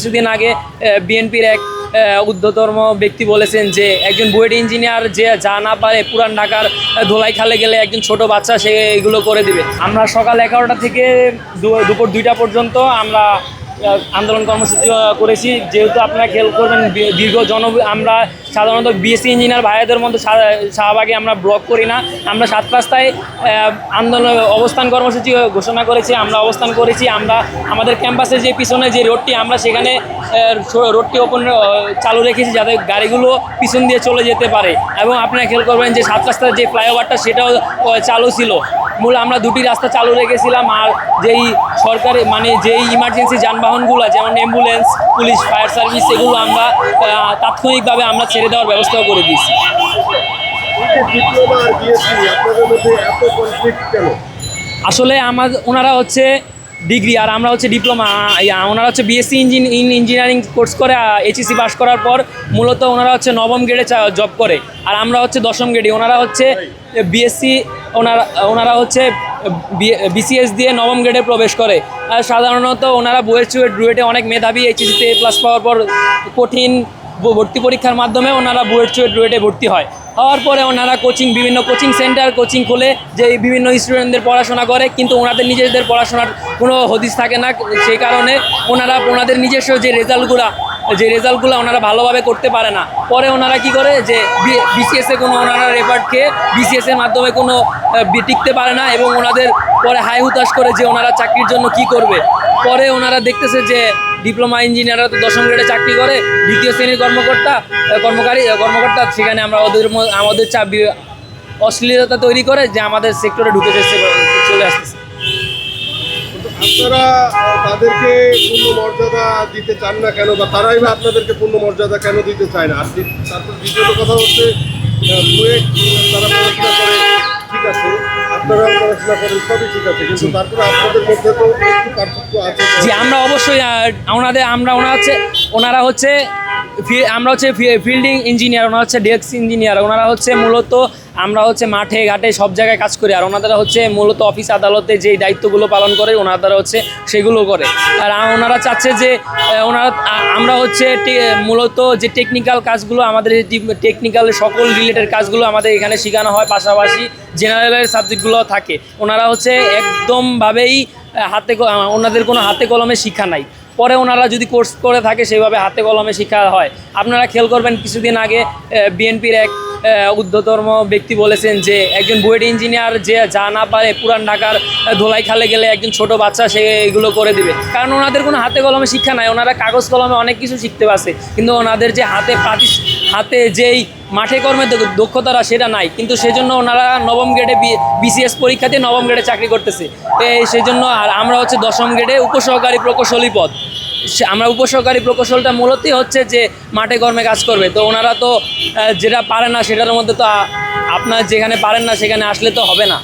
কিছুদিন আগে বিএনপির এক ঊর্ধ্বতম ব্যক্তি বলেছেন যে একজন বুয়েট ইঞ্জিনিয়ার যে যা না পারে পুরান ঢাকার ধোলাই খালে গেলে একজন ছোট বাচ্চা সে এগুলো করে দিবে। আমরা সকাল 11টা থেকে দুপুর 2টা পর্যন্ত আমরা আন্দোলন কর্মসূচি করেছি। যেহেতু আপনারা খেয়াল করবেন দীর্ঘ আমরা সাধারণত বিএসসি ইঞ্জিনিয়ার ভাইয়াদের মধ্যে শাহবাগে আমরা ব্লক করি না, আমরা 7 রাস্তায় আন্দোলন অবস্থান কর্মসূচি ঘোষণা করেছি। আমরা অবস্থান করেছি, আমরা আমাদের ক্যাম্পাসের যে পিছনে যে রোডটি আমরা সেখানে রোডটি ওপেন চালু রেখেছি যাতে গাড়িগুলো পিছন দিয়ে চলে যেতে পারে। এবং আপনারা খেয়াল করবেন যে 7 রাস্তার যে ফ্লাইওভারটা সেটাও চালু ছিল। মূল আমরা 2টি রাস্তা চালু রেখেছিলাম, আর যেই সরকারি যেই ইমার্জেন্সি যানবাহনগুলো যেমন অ্যাম্বুলেন্স, পুলিশ, ফায়ার সার্ভিস এগুলো আমরা তাৎক্ষণিকভাবে আমরা ছেড়ে দেওয়ার ব্যবস্থাও করে দিয়েছি। আসলে ওনারা হচ্ছে ডিগ্রি আর আমরা হচ্ছে ডিপ্লোমা, ওনারা হচ্ছে বিএসসি ইঞ্জিনিয়ারিং কোর্স করে এইচএসসি পাস করার পর মূলত ওনারা হচ্ছে 9ম গ্রেডে জব করে, আর আমরা হচ্ছে 10ম গ্রেডে। ওনারা হচ্ছে বিএসসি ওনারা হচ্ছে বিসিএস দিয়ে 9ম গ্রেডে প্রবেশ করে। আর সাধারণত ওনারা বুয়েটে অনেক মেধাবী, এইচএসসিতে A+ পাওয়ার পর কঠিন ভর্তি পরীক্ষার মাধ্যমে ওনারা বুয়েটে ভর্তি হওয়ার পরে ওনারা বিভিন্ন কোচিং সেন্টার খোলে যে বিভিন্ন স্টুডেন্টদের পড়াশোনা করে, কিন্তু ওনাদের নিজেদের পড়াশোনার কোনো হদিস থাকে না। সেই কারণে ওনাদের নিজস্ব যে রেজাল্টগুলো ওনারা ভালোভাবে করতে পারে না। পরে ওনারা কি করে যে বিসিএসে ওনারা রেপার্ট খেয়ে বিসিএসের মাধ্যমে কোনো টিকতে পারে না, এবং ওনাদের পরে হাই হুতাশ করে যে ওনারা চাকরির জন্য কি করবে। পরে ওনারা দেখতেছে যে ডিপ্লোমা ইঞ্জিনিয়াররা তো 10ম গ্রেডে চাকরি করে, 2য় শ্রেণীর কর্মকর্তা সেখানে আমরা আমাদের অশ্লীলতা তৈরি করে যে আমাদের সেক্টরে ঢুকে চলে আসতেছে। আপনারা তাদেরকে পূর্ণ মর্যাদা দিতে চান না কেন, বা তারাই বা আপনাদেরকে পূর্ণ মর্যাদা কেন দিতে চায় না? আর তারপর দ্বিতীয়ত কথা হচ্ছে তারা পড়াশোনা করে, ঠিক আছে, আপনারা পড়াশোনা করেন, সবই ঠিক আছে, কিন্তু তারপরে আপনাদের মধ্যে তো একটু পার্থক্য আছে। জি, আমরা অবশ্যই ওনারা হচ্ছে আমরা হচ্ছে ফিল্ডিং ইঞ্জিনিয়ার, ওনারা হচ্ছে ডেস্ক ইঞ্জিনিয়ার। ওনারা হচ্ছে মূলত আমরা হচ্ছে মাঠে ঘাটে সব জায়গায় কাজ করি, আর ওনারা হচ্ছে মূলত অফিস আদালতে যেই দায়িত্বগুলো পালন করে ওনারা হচ্ছে সেগুলো করে। আর ওনারা চাচ্ছে যে আমরা হচ্ছে মূলত যে টেকনিক্যাল কাজগুলো আমাদের টেকনিক্যাল সকল রিলেটেড কাজগুলো আমাদের এখানে শেখানো হয়, পাশাপাশি জেনারেলের সাবজেক্টগুলো থাকে। ওনারা হচ্ছে একদমভাবেই ওনাদের কোনো হাতে কলমে শিক্ষা নাই। পরে ওনারা যদি কোর্স করে থাকে সেইভাবে হাতে কলমে শিক্ষা হয়। আপনারা খেয়াল করবেন কিছুদিন আগে বিএনপির এক ঊর্ধ্বতম ব্যক্তি বলেছেন যে একজন বুয়েট ইঞ্জিনিয়ার যে যা না পারে পুরান ঢাকার ধোলাই খালে গেলে একজন ছোট বাচ্চা সে এগুলো করে দিবে। কারণ ওনাদের কোনো হাতে কলমে শিক্ষা নাই, ওনারা কাগজ কলমে অনেক কিছু শিখতে পারছে, কিন্তু ওনাদের যে হাতে যেই মাঠে কর্মের দক্ষতাটা সেটা নাই, কিন্তু সেজন্য ওনারা 9ম গ্রেডে বিসিএস পরীক্ষাতে 9ম গ্রেডে চাকরি করতেছে। সেই জন্য আর আমরা হচ্ছে 10ম গ্রেডে উপসহকারী প্রকৌশলী পদ। আমরা উপসহকারী প্রকৌশলটা মূলতই হচ্ছে যে মাঠে কর্মে কাজ করবে। তো ওনারা তো যেটা পারে না সেটার মধ্যে তো আপনার যেখানে পারেন না সেখানে আসলে তো হবে না।